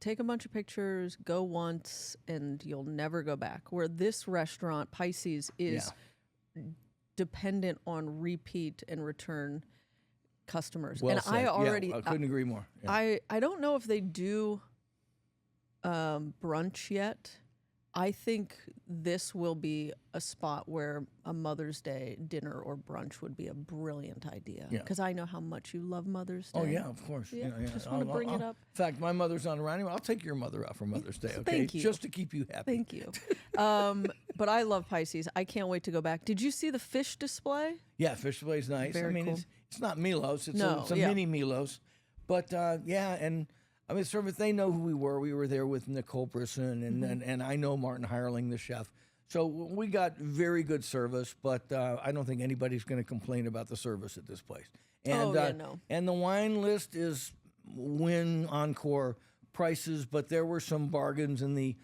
take a bunch of pictures, go once, and you'll never go back. Where this restaurant, Pisces, is dependent on repeat and return customers. Well and said. I already, I couldn't agree more. Yeah. I don't know if they do brunch yet. I think this will be a spot where a Mother's Day dinner or brunch would be a brilliant idea. Yeah. Because I know how much you love Mother's Day. Oh, yeah, of course. Yeah, just want to bring it up. In fact, my mother's on around here. I'll take your mother out for Mother's Day, okay? Thank you. Just to keep you happy. Thank you. But I love Pisces. I can't wait to go back. Did you see the fish display? Yeah, fish fillets nice. Very I mean, cool. it's not Milos. It's No, it's a yeah. mini Milos. But, and I mean, sort of, they know who we were. We were there with Nicole Brisson, and I know Martin Hirling, the chef. So we got very good service, but I don't think anybody's going to complain about the service at this place. And, no. And the wine list is win encore prices, but there were some bargains in the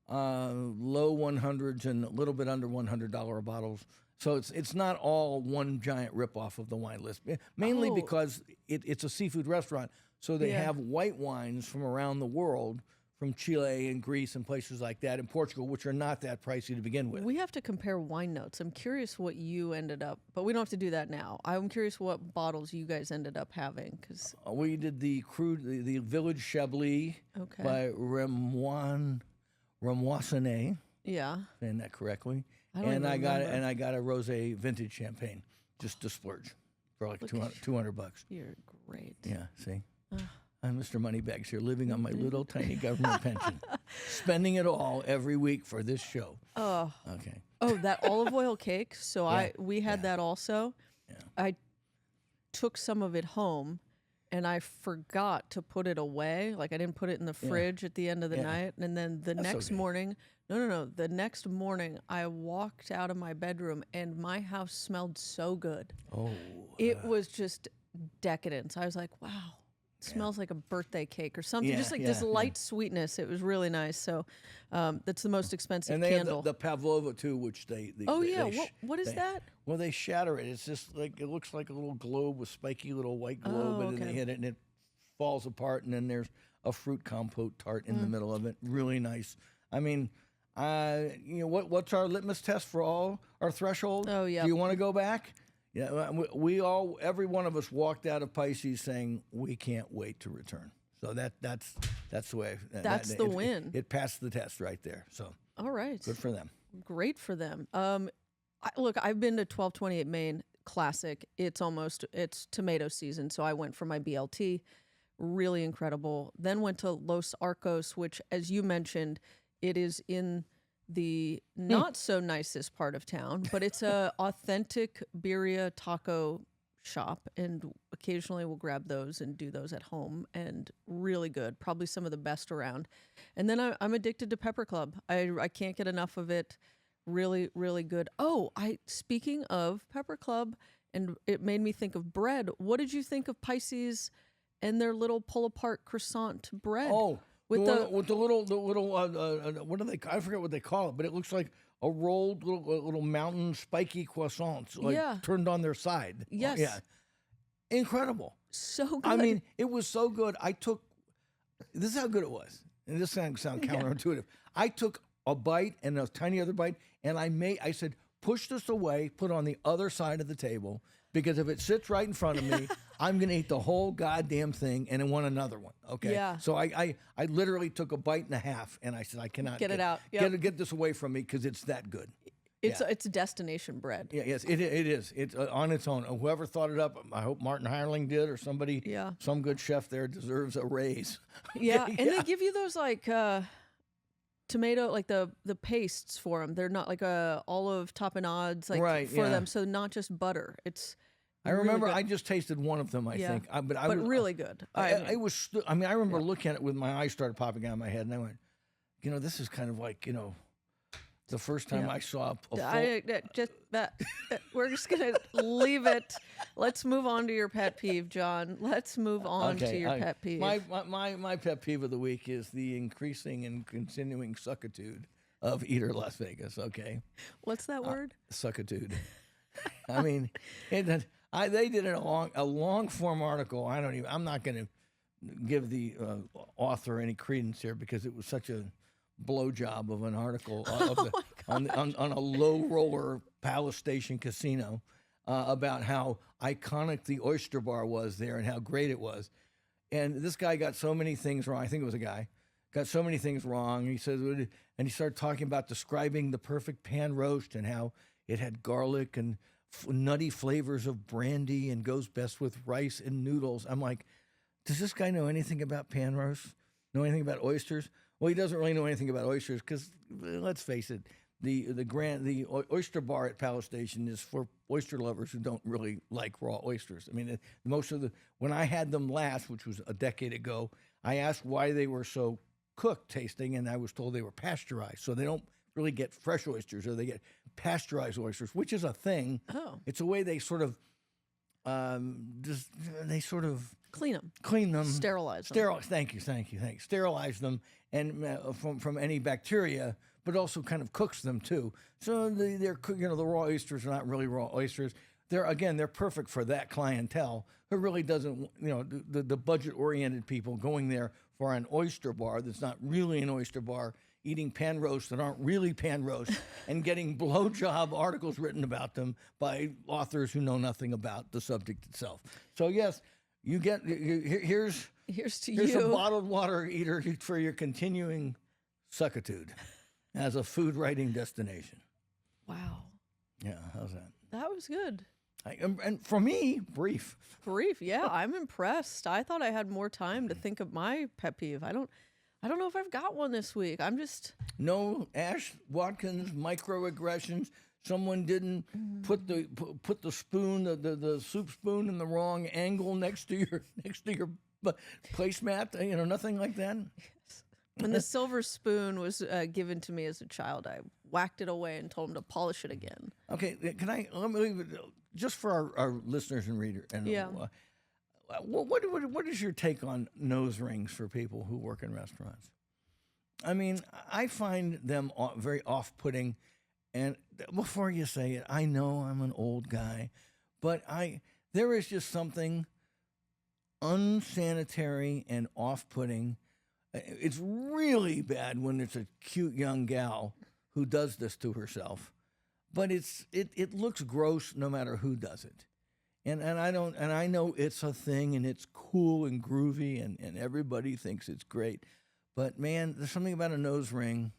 low 100s and a little bit under $100 bottles. So it's not all one giant ripoff of the wine list, mainly because it's a seafood restaurant. So they have white wines from around the world, from Chile and Greece and places like that, and Portugal, which are not that pricey to begin with. We have to compare wine notes. I'm curious what you ended up, but we don't have to do that now. I'm curious what bottles you guys ended up having. Cause We did the Village Chablis by Ramoisonnet, yeah. saying that correctly. I don't And even remember. I got a rosé vintage champagne, just to splurge for like $200. You're great. Yeah, see? I'm Mr. Moneybags here, living on my little tiny government pension, spending it all every week for this show. Oh, Okay. that olive oil cake. So we had that also. Yeah. I took some of it home and I forgot to put it away. Like I didn't put it in the fridge at the end of the night. And then the next okay. morning, no. The next morning I walked out of my bedroom and my house smelled so good. Oh. It was just decadence. I was like, wow. Smells like a birthday cake or something, just like this light sweetness. It was really nice. So that's the most expensive And they candle. have the pavlova too, which they What is that? Well, they shatter it. It's just like, it looks like a little globe with spiky little white globe, and then they hit it and it falls apart, and then there's a fruit compote tart in the middle of it. Really nice. I mean, what's our litmus test for all our threshold? Oh, yeah. Do you want to go back? Yeah, every one of us walked out of Pisces saying we can't wait to return. So that's the way. That's the win. It passed the test right there. So All right. good for them. Great for them. Look, I've been to 1228 Main. classic. It's tomato season, so I went for my BLT. Really incredible. Then went to Los Arcos, which, as you mentioned, it is in the not so nicest part of town, but it's a authentic birria taco shop, and occasionally we'll grab those and do those at home, and really good, probably some of the best around. And then I'm addicted to Pepper Club. I can't get enough of it. Really, really good. Oh, speaking of Pepper Club, and it made me think of bread. What did you think of Pisces and their little pull apart croissant bread? Oh, with the little what do they? I forget what they call it, but it looks like a rolled little mountain spiky croissants, turned on their side. Yes. Yeah. Incredible. So good. I mean, it was so good. This is how good it was. And this sounds counterintuitive. I took a bite and a tiny other bite, and I said, push this away, put it on the other side of the table, because if it sits right in front of me, I'm going to eat the whole goddamn thing and then want another one. Okay. Yeah. So I literally took a bite and a half, and I said, I cannot Get it out. Yep. Get this away from me, because it's that good. It's destination bread. Yeah, yes, it is. It's on its own. Whoever thought it up, I hope Martin Hirling did, or somebody. Yeah. Some good chef there deserves a raise. Yeah, and they give you those like tomato, like the pastes for them. They're not like olive tapenades for them. So not just butter. I remember I just tasted one of them. I think, but really good. I remember looking at it with my eyes started popping out of my head, and I went, this is kind of like the first time I saw we're just gonna leave it. Let's move on to your pet peeve, John. Let's move on to your pet peeve. My pet peeve of the week is the increasing and continuing suckitude of Eater Las Vegas. Okay, what's that word? Suckitude. I mean, they did a long form article. I'm not going to give the author any credence here, because it was such a blowjob of an article on a low roller Palace Station casino about how iconic the oyster bar was there and how great it was. And this guy got so many things wrong. I think it was a guy. Got so many things wrong. He says, and he started talking about describing the perfect pan roast and how it had garlic and nutty flavors of brandy and goes best with rice and noodles. I'm like, does this guy know anything about pan roast? Know anything about oysters? Well, he doesn't really know anything about oysters, because let's face it, the oyster bar at Palace Station is for oyster lovers who don't really like raw oysters. I mean, when I had them last, which was a decade ago, I asked why they were so cooked tasting, and I was told they were pasteurized. So they don't really get fresh oysters, or they get pasteurized oysters, which is a thing. Oh. It's a way they sort of clean them, sterilize them. Thank you. Sterilize them and from any bacteria, but also kind of cooks them too. So the raw oysters are not really raw oysters. They're perfect for that clientele who really doesn't, the budget-oriented people going there for an oyster bar that's not really an oyster bar, eating pan roasts that aren't really pan roasts, and getting blowjob articles written about them by authors who know nothing about the subject itself. So yes, here's a bottled water eater for your continuing suckitude as a food writing destination. Wow. Yeah, how's that? That was good. And for me, brief. Yeah, I'm impressed. I thought I had more time to think of my pet peeve. I don't know if I've got one this week. No Ash Watkins microaggressions. Someone didn't put the spoon, the soup spoon, in the wrong angle next to your placemat. Nothing like that. Yes. When the silver spoon was given to me as a child, I whacked it away and told him to polish it again. Okay, let me leave it just for our listeners and readers. Yeah. What is your take on nose rings for people who work in restaurants? I mean, I find them very off-putting. And before you say it, I know I'm an old guy, but there is just something unsanitary and off-putting. It's really bad when it's a cute young gal who does this to herself, but it looks gross no matter who does it. And I know it's a thing and it's cool and groovy and everybody thinks it's great. But man, there's something about a nose ring.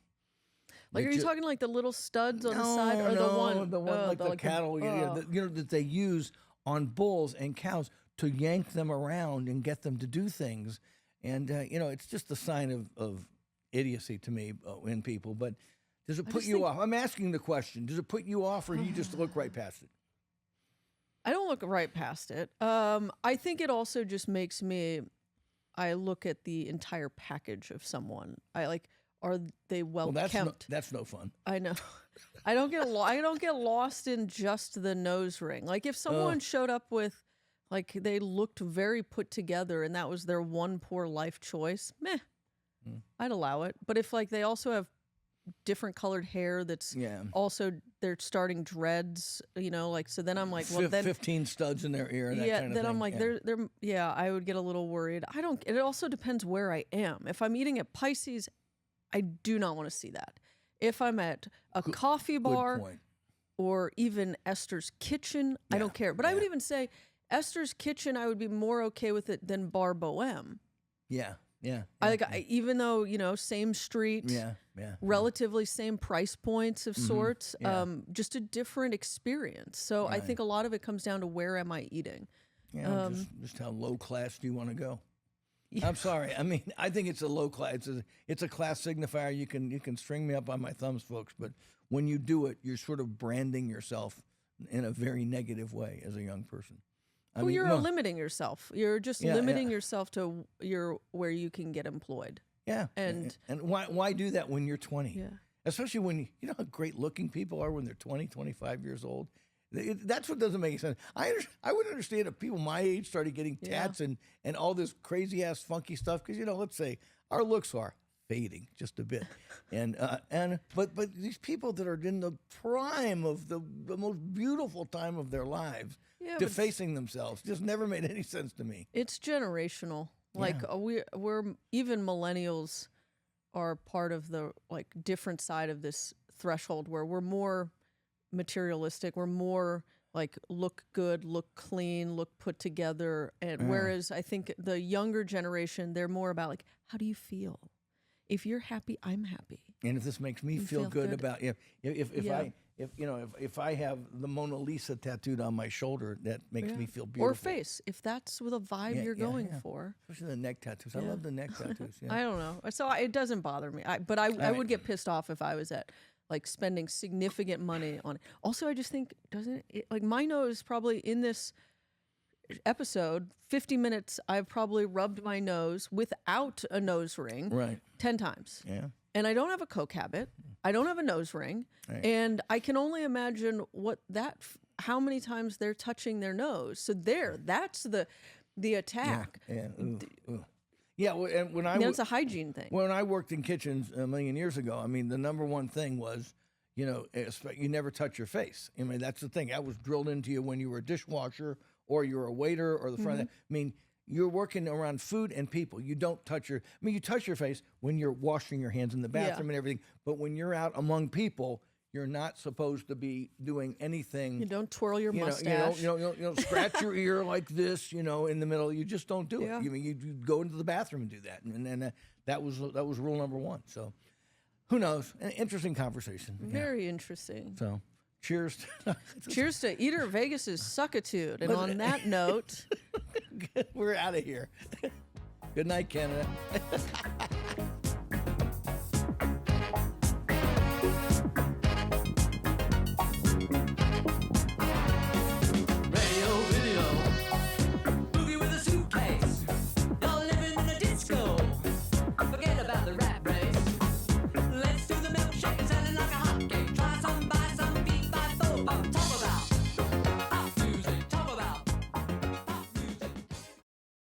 Like, are you talking like the little studs on the side, or the one like the cattle, that they use on bulls and cows to yank them around and get them to do things, and it's just a sign of idiocy to me in people. But does it put you off? I'm asking the question. Does it put you off, or you just look right past it? I don't look right past it. I think it also just makes me. I look at the entire package of someone. Are they well kept? That's no fun. I know. I don't get lost in just the nose ring. Like if someone showed up with, like they looked very put together and that was their one poor life choice, meh, I'd allow it. But if like they also have different colored hair that's also they're starting dreads, so then I'm like, well, then 15 studs in their ear. That kind of then thing. I'm like, I would get a little worried. It also depends where I am. If I'm eating at Pisces, I do not want to see that. If I'm at a coffee bar or even Esther's Kitchen, I don't care. But I would even say Esther's Kitchen, I would be more okay with it than Bar Boheme. Yeah. Even though, same street, relatively same price points of sorts, just a different experience. So I think a lot of it comes down to where am I eating? Yeah, just how low class do you want to go? Yeah. I'm sorry. I mean, I think it's a low class. It's a class signifier. You can string me up on my thumbs, folks. But when you do it, you're sort of branding yourself in a very negative way as a young person. You're limiting yourself. You're just limiting yourself to where you can get employed. Yeah. And why do that when you're 20? Yeah. Especially when you know how great looking people are when they're 20, 25 years old. That's what doesn't make sense. I would understand if people my age started getting tats and all this crazy ass funky stuff because let's say our looks are fading just a bit, but these people that are in the prime of the most beautiful time of their lives, defacing themselves, just never made any sense to me. It's generational. Like we're even millennials are part of the different side of this threshold where we're more materialistic. We're more like look good, look clean, look put together. And whereas I think the younger generation, they're more about like, how do you feel? If you're happy, I'm happy. And if this makes me feel good about if I have the Mona Lisa tattooed on my shoulder, that makes me feel beautiful. Or face, if that's the vibe you're going for. Especially the neck tattoos. I love the neck tattoos. Yeah. I don't know. So it doesn't bother me. But I would get pissed off if I was at spending significant money on it. Also, I just think, my nose probably in this episode, 50 minutes, I've probably rubbed my nose without a nose ring 10 times. Yeah. And I don't have a Coke habit. I don't have a nose ring. Right. And I can only imagine how many times they're touching their nose. So that's the attack. Yeah. Ooh. Yeah, and it's a hygiene thing. When I worked in kitchens a million years ago, I mean, the number one thing was, you never touch your face. I mean, that's the thing. That was drilled into you when you were a dishwasher or you're a waiter or the front of that. I mean, you're working around food and people. You don't touch you touch your face when you're washing your hands in the bathroom and everything. But when you're out among people, you're not supposed to be doing anything. You don't twirl your mustache. You don't scratch your ear like this, in the middle. You just don't do it. I mean, you go into the bathroom and do that. And then that was rule number one. So who knows? An interesting conversation. Very interesting. So cheers. Cheers to Eater Vegas's Suckitude. And on that note, we're out of here. Good night, Canada.